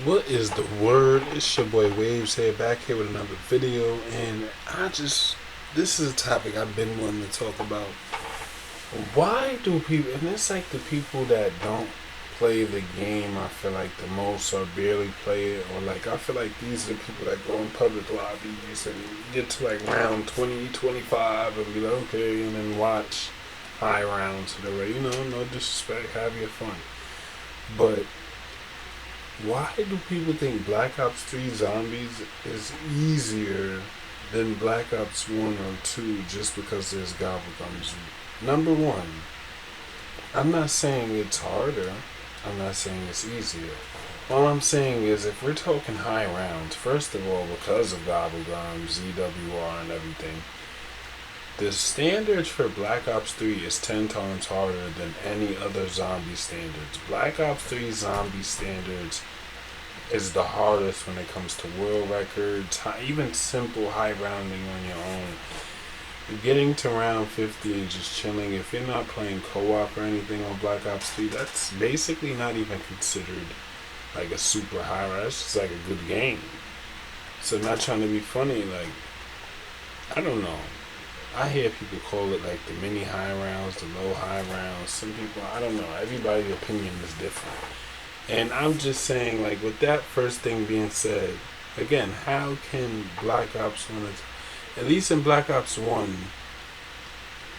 What is the word? It's your boy Waves here, back here with another video, and this is a topic I've been wanting to talk about. Why do people, and it's like the people that don't play the game, I feel like the most, or barely play it, or like, I feel like these are the people that go in public lobbies and get to like round 20, 25 and be like, okay, and then watch high rounds of the way, no disrespect, have your fun. But why do people think Black Ops 3 Zombies is easier than Black Ops 1 or 2 just because there's gobblegums? Number one, I'm not saying it's harder. I'm not saying it's easier. All I'm saying is if we're talking high rounds, first of all, because of gobblegums, ZWR, and everything, the standards for Black Ops 3 is 10 times harder than any other zombie standards. Black Ops 3 zombie standards is the hardest when it comes to world records, even simple high rounding on your own. Getting to round 50 and just chilling, if you're not playing co-op or anything on Black Ops 3, that's basically not even considered like a super high round. It's just like a good game. So not trying to be funny, like, I don't know. I hear people call it like the mini high rounds, the low high rounds. Some people, I don't know. Everybody's opinion is different. And I'm just saying, like, with that first thing being said, again, how can Black Ops 1, at least in Black Ops 1,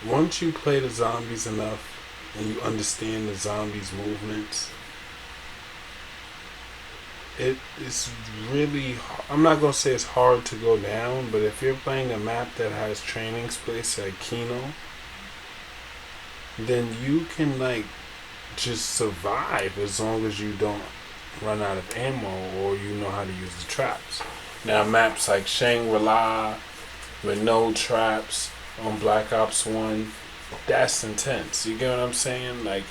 once you play the zombies enough and you understand the zombies' movements, it is really, I'm not going to say it's hard to go down, but if you're playing a map that has training space like Kino, then you can, like, just survive as long as you don't run out of ammo or you know how to use the traps. Now, maps like Shangri-La with no traps on Black Ops 1, that's intense. You get what I'm saying? Like,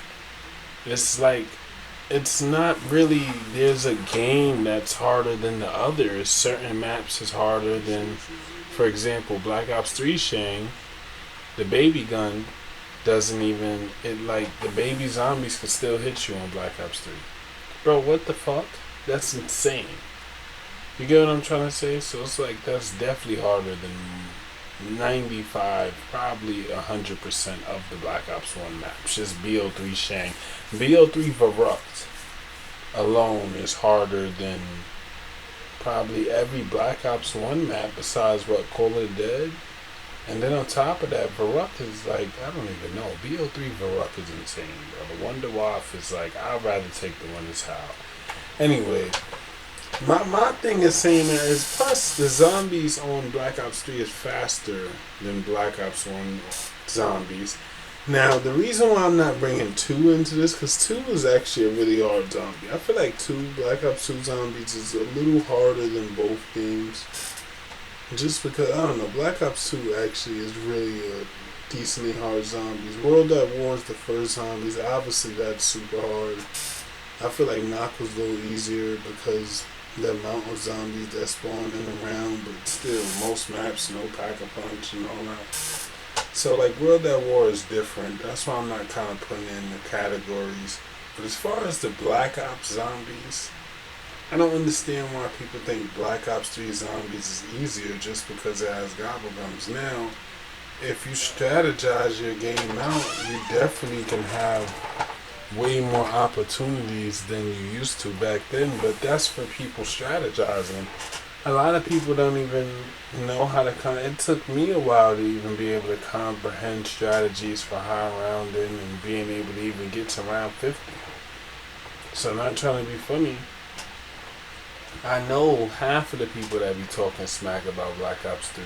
it's not really, there's a game that's harder than the others. Certain maps is harder than, for example, Black Ops 3 Shang, the baby gun doesn't even, it, like, the baby zombies can still hit you on Black Ops 3. Bro, what the fuck? That's insane. You get what I'm trying to say? So it's like, that's definitely harder than 95, probably 100% of the Black Ops 1 maps. Just BO3 Shang. BO3 Verrupt alone is harder than probably every Black Ops 1 map besides, what, Call of the Dead? And then on top of that, Varuk is like, I don't even know. BO3 Varuk is insane, bro. The Wonder Waff is like, I'd rather take the one that's how. Anyway, my thing is saying that is, plus the zombies on Black Ops 3 is faster than Black Ops 1 zombies. Now, the reason why I'm not bringing 2 into this, because 2 is actually a really hard zombie. I feel like Black Ops 2 zombies is a little harder than both games. Just because, I don't know, Black Ops 2 actually is really a decently hard zombies. World at War is the first zombies. Obviously, that's super hard. I feel like Knock was a little easier because the amount of zombies that spawn in the round, but still, most maps, no pack-a-punch and all that. So, like, World at War is different. That's why I'm not kind of putting in the categories. But as far as the Black Ops zombies, I don't understand why people think Black Ops 3 Zombies is easier just because it has gobblegums. Now, if you strategize your game out, you definitely can have way more opportunities than you used to back then, but that's for people strategizing. A lot of people don't even know how to it took me a while to even be able to comprehend strategies for high rounding and being able to even get to round 50. So, not trying to be funny, I know half of the people that be talking smack about Black Ops 3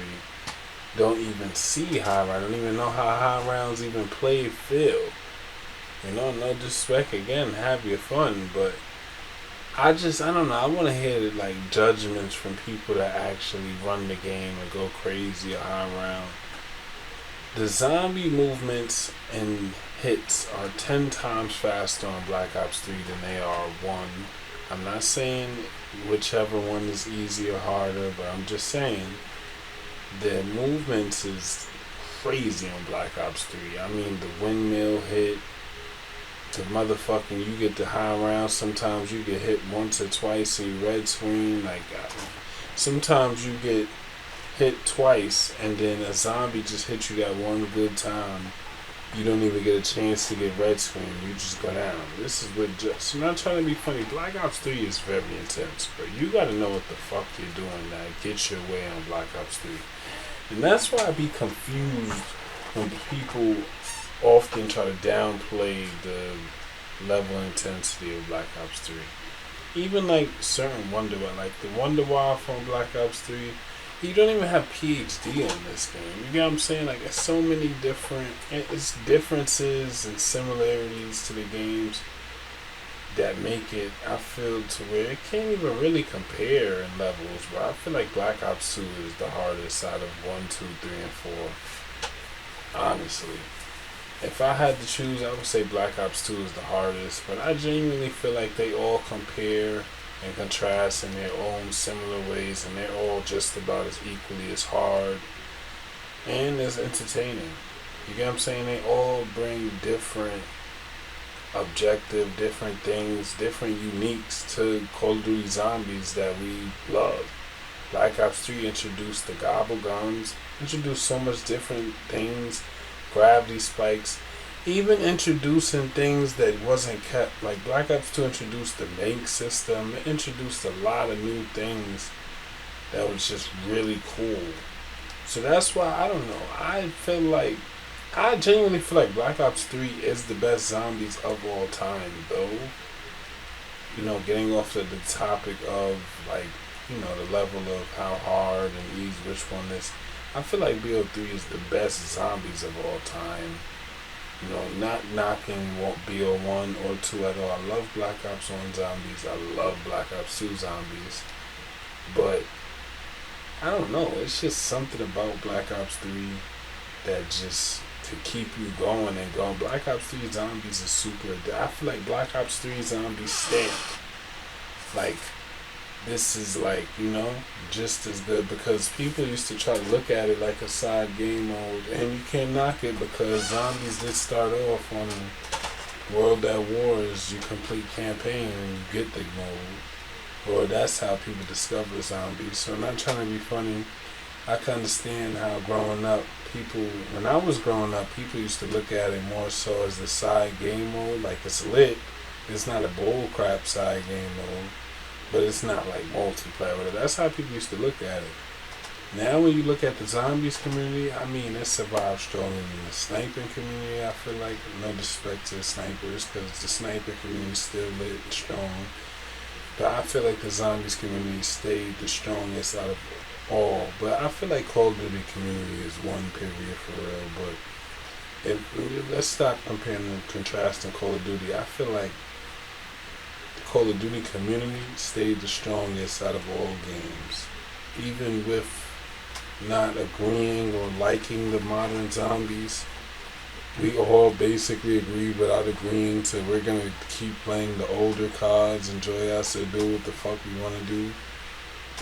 don't even see high round, don't even know how high rounds even feel. You know, no disrespect, again, have your fun, but I don't know, I want to hear like judgments from people that actually run the game and go crazy at high round. The zombie movements and hits are 10 times faster on Black Ops 3 than they are 1. I'm not saying whichever one is easier or harder, but I'm just saying the movements is crazy on Black Ops 3. I mean, the windmill hit, The motherfucking, you get the high round. Sometimes you get hit once or twice and you red screen. Like, sometimes you get hit twice and then a zombie just hit you that one good time. You don't even get a chance to get red screen. You just go down. This is what just. I'm not trying to be funny. Black Ops 3 is very intense, bro. You gotta know what the fuck you're doing now. Get your way on Black Ops 3. And that's why I be confused when people often try to downplay the level of intensity of Black Ops 3. Even like certain Wonder Wild, like the Wonder Wild from Black Ops 3, you don't even have PhD in this game. You get what I'm saying? Like, there's so many it's differences and similarities to the games that make it, I feel, to where it can't even really compare in levels. But I feel like Black Ops 2 is the hardest out of 1, 2, 3, and 4. Honestly. If I had to choose, I would say Black Ops 2 is the hardest. But I genuinely feel like they all compare and contrast in their own similar ways, and they're all just about as equally as hard and as entertaining. You get what I'm saying? They all bring different objective, different things, different uniques to Call of Duty Zombies that we love. Black Ops 3 introduced the gobble guns, introduced so much different things, gravity spikes, even introducing things that wasn't kept. Like Black Ops 2 introduced the bank system. It introduced a lot of new things that was just really cool. So that's why, I don't know, I genuinely feel like Black Ops 3 is the best zombies of all time, though. You know, getting off of the topic of, like, you know, the level of how hard and easy which one is. I feel like BO3 is the best zombies of all time. You know, not knocking BO1 or 2 at all. I love Black Ops 1 zombies. I love Black Ops 2 zombies. But, I don't know. It's just something about Black Ops 3 that just, to keep you going and going. Black Ops 3 zombies is super. I feel like Black Ops 3 zombies stamp. Like, this is like, you know, just as good, because people used to try to look at it like a side game mode, and you can't knock it because zombies did start off on World at War. Is you complete campaign and you get the mode, or that's how people discover zombies. So I'm not trying to be funny. I can understand how growing up, when I was growing up, people used to look at it more so as the side game mode. Like, it's lit. It's not a bullcrap side game mode, but it's not like multiplayer. That's how people used to look at it. Now when you look at the zombies community, I mean, it survived strong in the sniping community. I feel like, no disrespect to the snipers, because the sniper community is still lit and strong. But I feel like the zombies community stayed the strongest out of all. But I feel like Call of Duty community is one period for real. But let's stop comparing and contrasting Call of Duty. I feel like Call of Duty community stayed the strongest out of all games. Even with not agreeing or liking the modern zombies, we all basically agreed without agreeing to, we're going to keep playing the older CODs, enjoy us, and do what the fuck we want to do,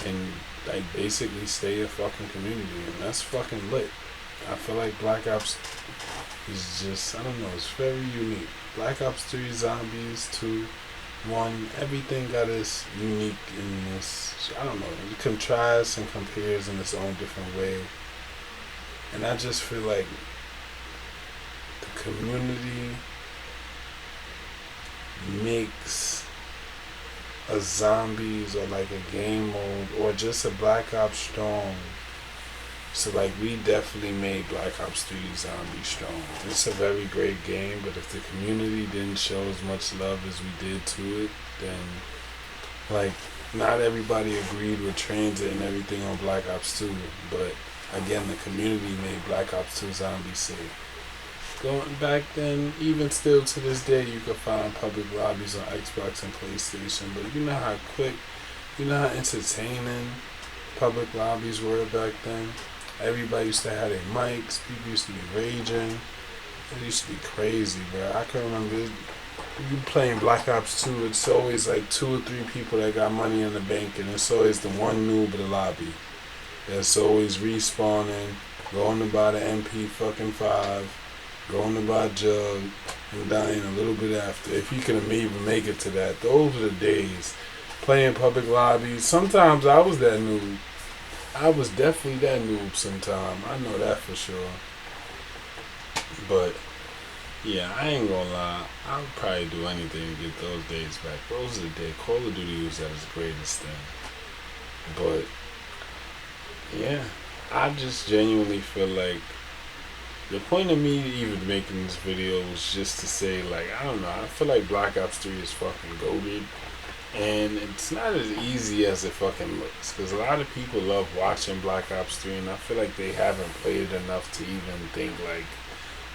and like basically stay a fucking community, and that's fucking lit. I feel like Black Ops is just, I don't know, it's very unique. Black Ops 3 zombies, 2, 1, everything got its unique in this, I don't know, it contrasts and compares in its own different way. And I just feel like the community makes a zombies or like a game mode or just a Black Ops strong. So like, we definitely made Black Ops 3 Zombie strong. It's a very great game, but if the community didn't show as much love as we did to it, then like, not everybody agreed with transit and everything on Black Ops 2, but again, the community made Black Ops 2 Zombie safe. Going back then, even still to this day, you can find public lobbies on Xbox and PlayStation, but you know how quick, you know how entertaining public lobbies were back then? Everybody used to have their mics, people used to be raging. It used to be crazy, bro. I can remember you playing Black Ops 2, it's always like 2 or 3 people that got money in the bank, and it's always the one noob of the lobby that's always respawning, going to buy the MP fucking 5, going to buy Jug, and dying a little bit after. If you can even make it to that, those are the days. Playing public lobbies. Sometimes I was that noob. I was definitely that noob sometime. I know that for sure. But yeah, I ain't gonna lie. I would probably do anything to get those days back. Those are the days. Call of Duty was at its greatest thing. But yeah, I just genuinely feel like the point of me even making this video was just to say, like, I don't know, I feel like Black Ops 3 is fucking goated. And it's not as easy as it fucking looks. Because a lot of people love watching Black Ops 3, and I feel like they haven't played it enough to even think, like,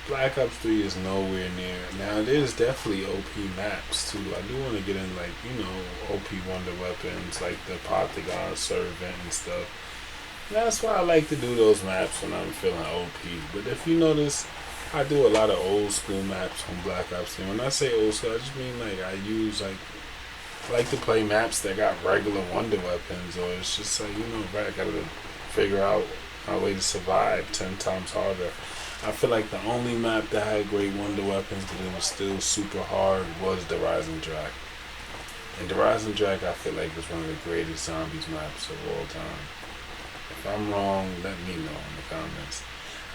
Black Ops 3 is nowhere near. Now, there's definitely OP maps, too. I do want to get in, like, you know, OP wonder weapons, like the Polygon Servant and stuff. That's why I like to do those maps when I'm feeling OP. But if you notice, I do a lot of old school maps on Black Ops 3. When I say old school, I just mean like I use like I like to play maps that got regular wonder weapons, or it's just like, you know, I gotta figure out my way to survive 10 times harder. I feel like the only map that had great wonder weapons, but it was still super hard, was the Rising Drac. And the Rising Drac, I feel like, is one of the greatest zombies maps of all time. If I'm wrong, let me know in the comments.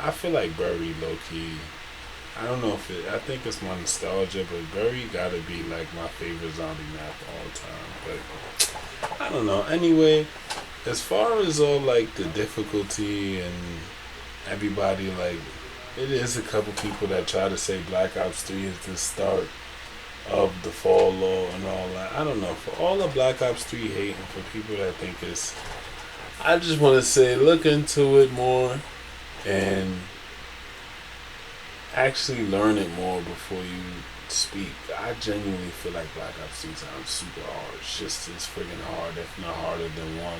I feel like Bury, low-key, I don't know if it, I think it's my nostalgia, but Bury gotta be like my favorite zombie map of all time. But I don't know. Anyway, as far as all like the difficulty and everybody, like, it is a couple people that try to say Black Ops 3 is the start of the fall law and all that. I don't know. For all the Black Ops 3 hate and for people that think it's, I just want to say, look into it more and actually learn it more before you speak. I genuinely feel like Black Ops 3 sounds super hard. It's just as friggin' hard, if not harder than 1.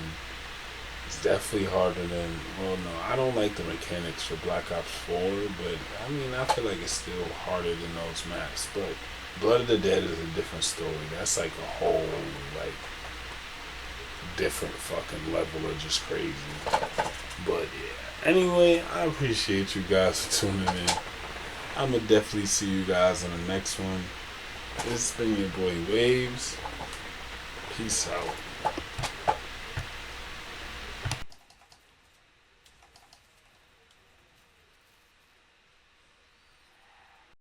It's definitely harder than, well, no, I don't like the mechanics for Black Ops 4, but I mean, I feel like it's still harder than those maps. But Blood of the Dead is a different story. That's like a whole, like, different fucking level of just crazy. But yeah, anyway, I appreciate you guys for tuning in. I'ma definitely see you guys in the next one. This has been your boy Waves. Peace out.